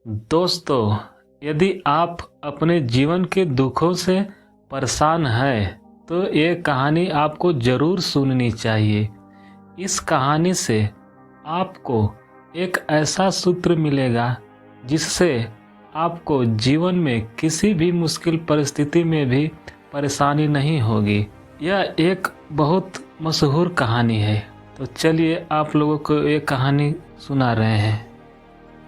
दोस्तों, यदि आप अपने जीवन के दुखों से परेशान हैं, तो ये कहानी आपको ज़रूर सुननी चाहिए। इस कहानी से आपको एक ऐसा सूत्र मिलेगा जिससे आपको जीवन में किसी भी मुश्किल परिस्थिति में भी परेशानी नहीं होगी। यह एक बहुत मशहूर कहानी है, तो चलिए आप लोगों को ये कहानी सुना रहे हैं।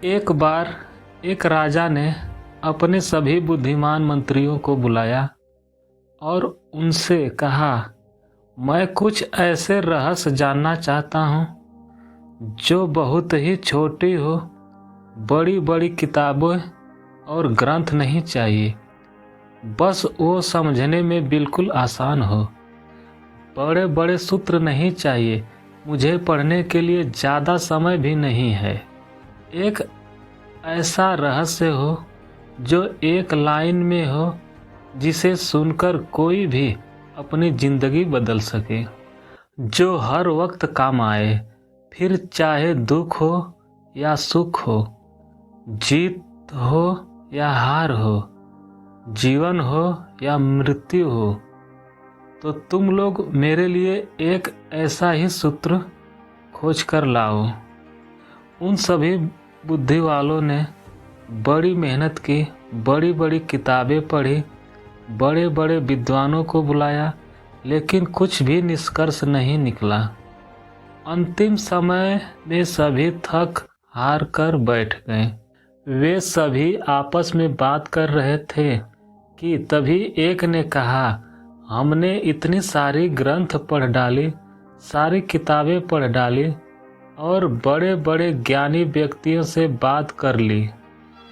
एक बार एक राजा ने अपने सभी बुद्धिमान मंत्रियों को बुलाया और उनसे कहा, मैं कुछ ऐसे रहस्य जानना चाहता हूँ जो बहुत ही छोटी हो। बड़ी बड़ी किताबें और ग्रंथ नहीं चाहिए, बस वो समझने में बिल्कुल आसान हो। बड़े बड़े सूत्र नहीं चाहिए, मुझे पढ़ने के लिए ज़्यादा समय भी नहीं है। एक ऐसा रहस्य हो जो एक लाइन में हो, जिसे सुनकर कोई भी अपनी ज़िंदगी बदल सके, जो हर वक्त काम आए, फिर चाहे दुख हो या सुख हो, जीत हो या हार हो, जीवन हो या मृत्यु हो। तो तुम लोग मेरे लिए एक ऐसा ही सूत्र खोज कर लाओ। उन सभी बुद्धि वालों ने बड़ी मेहनत की, बड़ी बड़ी किताबें पढ़ी, बड़े बड़े विद्वानों को बुलाया, लेकिन कुछ भी निष्कर्ष नहीं निकला। अंतिम समय में सभी थक हार कर बैठ गए। वे सभी आपस में बात कर रहे थे कि तभी एक ने कहा, हमने इतनी सारी ग्रंथ पढ़ डाली, सारी किताबें पढ़ डाली और बड़े बड़े ज्ञानी व्यक्तियों से बात कर ली,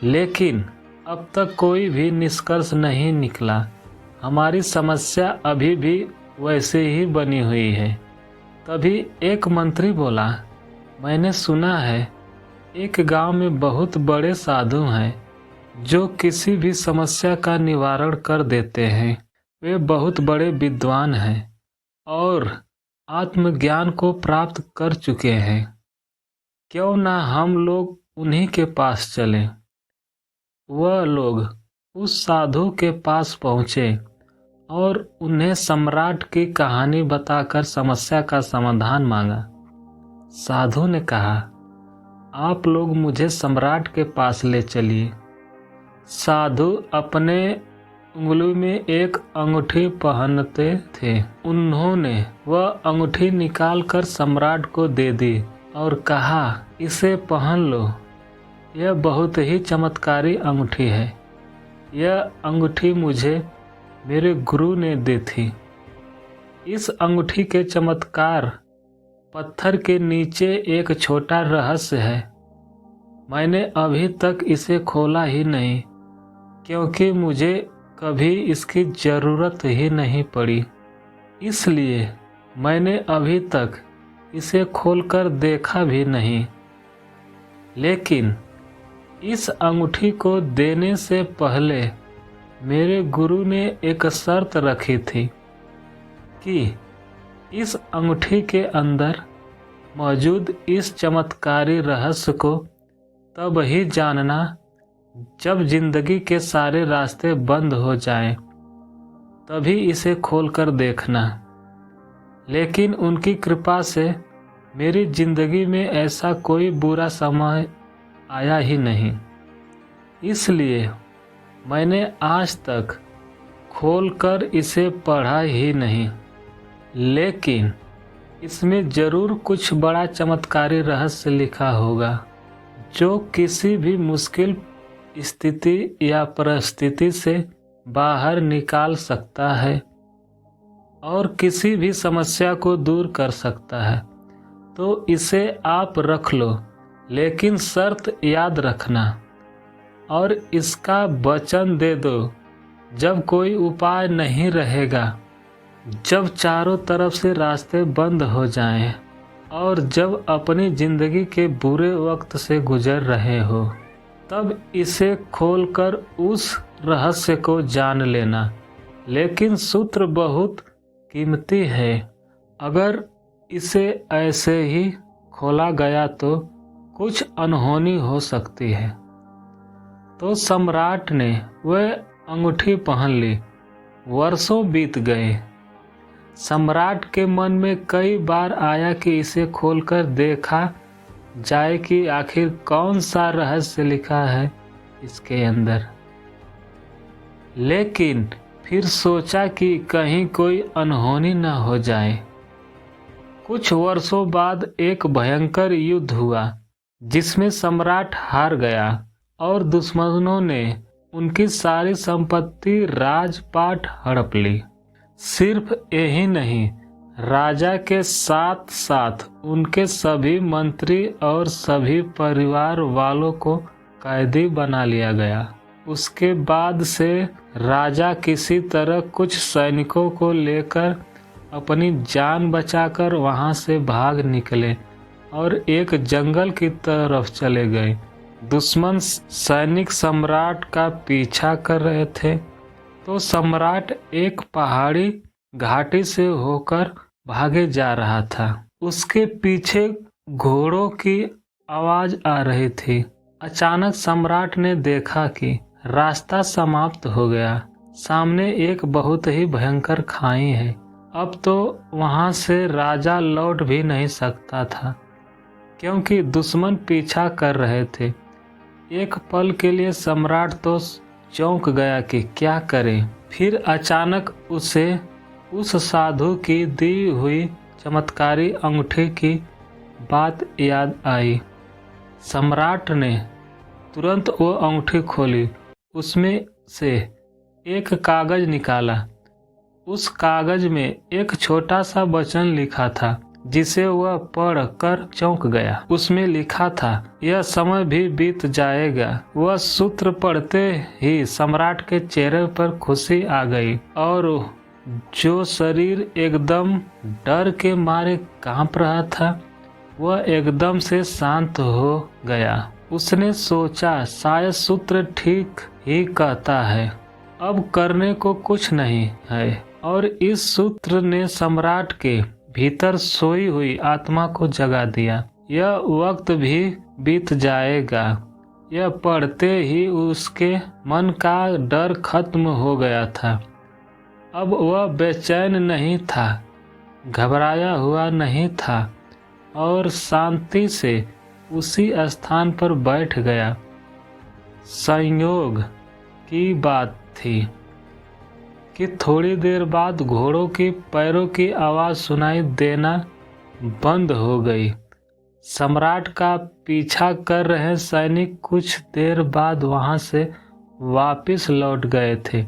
लेकिन अब तक कोई भी निष्कर्ष नहीं निकला। हमारी समस्या अभी भी वैसे ही बनी हुई है। तभी एक मंत्री बोला, मैंने सुना है एक गांव में बहुत बड़े साधु हैं जो किसी भी समस्या का निवारण कर देते हैं। वे बहुत बड़े विद्वान हैं और आत्मज्ञान को प्राप्त कर चुके हैं। क्यों ना हम लोग उन्हीं के पास चलें। वह लोग उस साधु के पास पहुँचे और उन्हें सम्राट की कहानी बताकर समस्या का समाधान मांगा। साधु ने कहा, आप लोग मुझे सम्राट के पास ले चलिए। साधु अपने उंगली में एक अंगूठी पहनते थे। उन्होंने वह अंगूठी निकालकर सम्राट को दे दी और कहा, इसे पहन लो। यह बहुत ही चमत्कारी अंगूठी है। यह अंगूठी मुझे मेरे गुरु ने दी थी। इस अंगूठी के चमत्कार पत्थर के नीचे एक छोटा रहस्य है। मैंने अभी तक इसे खोला ही नहीं, क्योंकि मुझे कभी इसकी ज़रूरत ही नहीं पड़ी। इसलिए मैंने अभी तक इसे खोलकर देखा भी नहीं। लेकिन इस अंगूठी को देने से पहले मेरे गुरु ने एक शर्त रखी थी कि इस अंगूठी के अंदर मौजूद इस चमत्कारी रहस्य को तब ही जानना जब जिंदगी के सारे रास्ते बंद हो जाएं, तभी इसे खोलकर देखना। लेकिन उनकी कृपा से मेरी जिंदगी में ऐसा कोई बुरा समय आया ही नहीं, इसलिए मैंने आज तक खोलकर इसे पढ़ा ही नहीं। लेकिन इसमें ज़रूर कुछ बड़ा चमत्कारी रहस्य लिखा होगा जो किसी भी मुश्किल स्थिति या परिस्थिति से बाहर निकाल सकता है और किसी भी समस्या को दूर कर सकता है। तो इसे आप रख लो, लेकिन शर्त याद रखना और इसका वचन दे दो, जब कोई उपाय नहीं रहेगा, जब चारों तरफ से रास्ते बंद हो जाएं और जब अपनी ज़िंदगी के बुरे वक्त से गुजर रहे हो, तब इसे खोलकर उस रहस्य को जान लेना। लेकिन सूत्र बहुत कीमती है। अगर इसे ऐसे ही खोला गया तो कुछ अनहोनी हो सकती है। तो सम्राट ने वह अंगूठी पहन ली। वर्षों बीत गए। सम्राट के मन में कई बार आया कि इसे खोलकर देखा जाए कि आखिर कौन सा रहस्य लिखा है इसके अंदर। लेकिन फिर सोचा कि कहीं कोई अनहोनी न हो जाए। कुछ वर्षों बाद एक भयंकर युद्ध हुआ जिसमें सम्राट हार गया और दुश्मनों ने उनकी सारी संपत्ति राजपाट हड़प ली। सिर्फ यही नहीं, राजा के साथ साथ उनके सभी मंत्री और सभी परिवार वालों को कैदी बना लिया गया। उसके बाद से राजा किसी तरह कुछ सैनिकों को लेकर अपनी जान बचाकर वहां से भाग निकले और एक जंगल की तरफ चले गए। दुश्मन सैनिक सम्राट का पीछा कर रहे थे, तो सम्राट एक पहाड़ी घाटी से होकर भागे जा रहा था। उसके पीछे घोड़ों की आवाज आ रही थी। अचानक सम्राट ने देखा कि रास्ता समाप्त हो गया। सामने एक बहुत ही भयंकर खाई है। अब तो वहां से राजा लौट भी नहीं सकता था, क्योंकि दुश्मन पीछा कर रहे थे। एक पल के लिए सम्राट तो चौंक गया कि क्या करे। फिर अचानक उसे उस साधु की दी हुई चमत्कारी अंगूठी की बात याद आई। सम्राट ने तुरंत वो अंगूठी खोली, उसमें से एक कागज निकाला। उस कागज में एक छोटा सा वचन लिखा था जिसे वह पढ़कर चौंक गया। उसमें लिखा था, यह समय भी बीत जाएगा। वह सूत्र पढ़ते ही सम्राट के चेहरे पर खुशी आ गई और जो शरीर एकदम डर के मारे कांप रहा था वह एकदम से शांत हो गया। उसने सोचा शायद सूत्र ठीक ही कहता है, अब करने को कुछ नहीं है। और इस सूत्र ने सम्राट के भीतर सोई हुई आत्मा को जगा दिया। यह वक्त भी बीत जाएगा। यह पढ़ते ही उसके मन का डर खत्म हो गया था। अब वह बेचैन नहीं था, घबराया हुआ नहीं था और शांति से उसी स्थान पर बैठ गया। संयोग की बात थी कि थोड़ी देर बाद घोड़ों की पैरों की आवाज़ सुनाई देना बंद हो गई। सम्राट का पीछा कर रहे सैनिक कुछ देर बाद वहां से वापस लौट गए थे,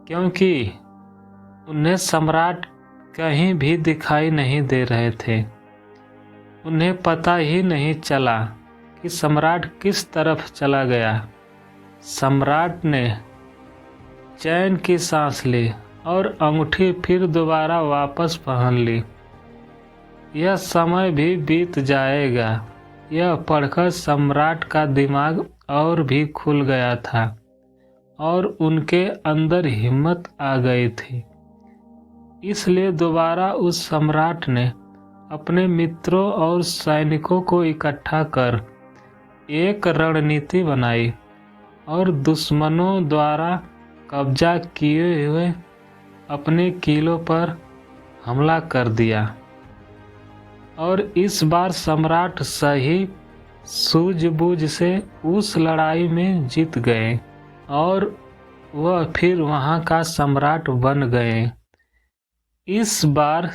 क्योंकि उन्हें सम्राट कहीं भी दिखाई नहीं दे रहे थे। उन्हें पता ही नहीं चला कि सम्राट किस तरफ चला गया। सम्राट ने चैन की सांस ली और अंगूठी फिर दोबारा वापस पहन ली। यह समय भी बीत जाएगा। यह पढ़कर सम्राट का दिमाग और भी खुल गया था और उनके अंदर हिम्मत आ गई थी। इसलिए दोबारा उस सम्राट ने अपने मित्रों और सैनिकों को इकट्ठा कर एक रणनीति बनाई और दुश्मनों द्वारा कब्जा किए हुए अपने किलों पर हमला कर दिया। और इस बार सम्राट सही सूझबूझ से उस लड़ाई में जीत गए और वह फिर वहां का सम्राट बन गए। इस बार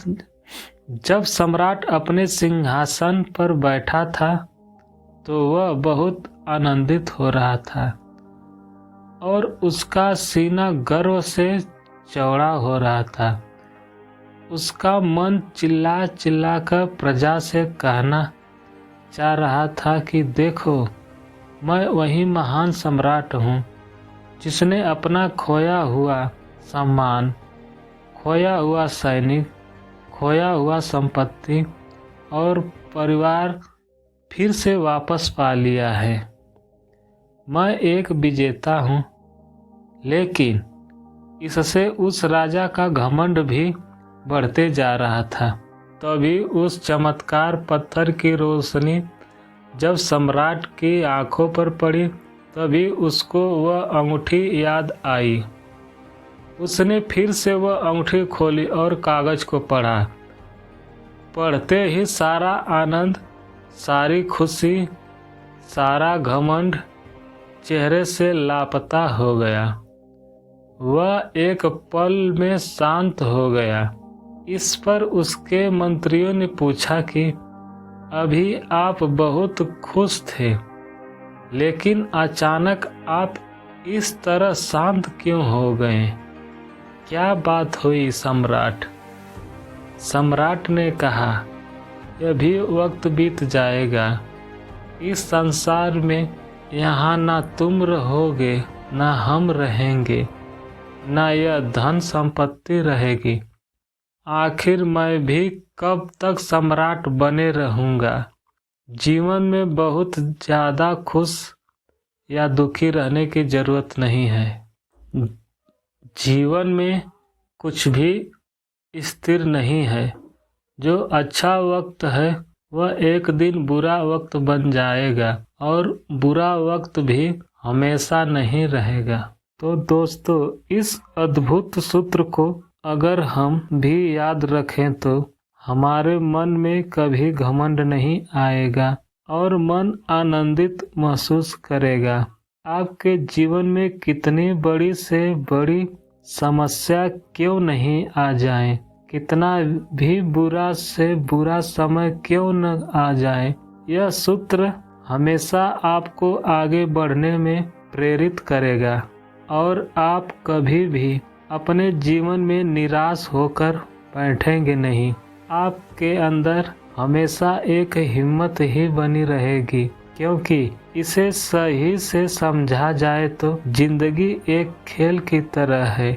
जब सम्राट अपने सिंहासन पर बैठा था तो वह बहुत आनंदित हो रहा था और उसका सीना गर्व से चौड़ा हो रहा था। उसका मन चिल्ला चिल्ला कर प्रजा से कहना चाह रहा था कि देखो, मैं वही महान सम्राट हूँ जिसने अपना खोया हुआ सम्मान, खोया हुआ सैनिक, खोया हुआ संपत्ति और परिवार फिर से वापस पा लिया है। मैं एक विजेता हूँ, लेकिन इससे उस राजा का घमंड भी बढ़ते जा रहा था। तभी उस चमत्कार पत्थर की रोशनी जब सम्राट की आंखों पर पड़ी तभी उसको वह अंगूठी याद आई। उसने फिर से वह अंगूठी खोली और कागज को पढ़ा। पढ़ते ही सारा आनंद, सारी खुशी, सारा घमंड चेहरे से लापता हो गया। वह एक पल में शांत हो गया। इस पर उसके मंत्रियों ने पूछा कि अभी आप बहुत खुश थे, लेकिन अचानक आप इस तरह शांत क्यों हो गए? क्या बात हुई सम्राट? सम्राट ने कहा, यह भी वक्त बीत जाएगा। इस संसार में यहाँ ना तुम रहोगे, ना हम रहेंगे, ना यह धन संपत्ति रहेगी। आखिर मैं भी कब तक सम्राट बने रहूँगा? जीवन में बहुत ज़्यादा खुश या दुखी रहने की ज़रूरत नहीं है। जीवन में कुछ भी स्थिर नहीं है। जो अच्छा वक्त है वह एक दिन बुरा वक्त बन जाएगा, और बुरा वक्त भी हमेशा नहीं रहेगा। तो दोस्तों, इस अद्भुत सूत्र को अगर हम भी याद रखें तो हमारे मन में कभी घमंड नहीं आएगा और मन आनंदित महसूस करेगा। आपके जीवन में कितनी बड़ी से बड़ी समस्या क्यों नहीं आ जाए, कितना भी बुरा से बुरा समय क्यों न आ जाए, यह सूत्र हमेशा आपको आगे बढ़ने में प्रेरित करेगा और आप कभी भी अपने जीवन में निराश होकर बैठेंगे नहीं। आपके अंदर हमेशा एक हिम्मत ही बनी रहेगी, क्योंकि इसे सही से समझा जाए तो जिंदगी एक खेल की तरह है।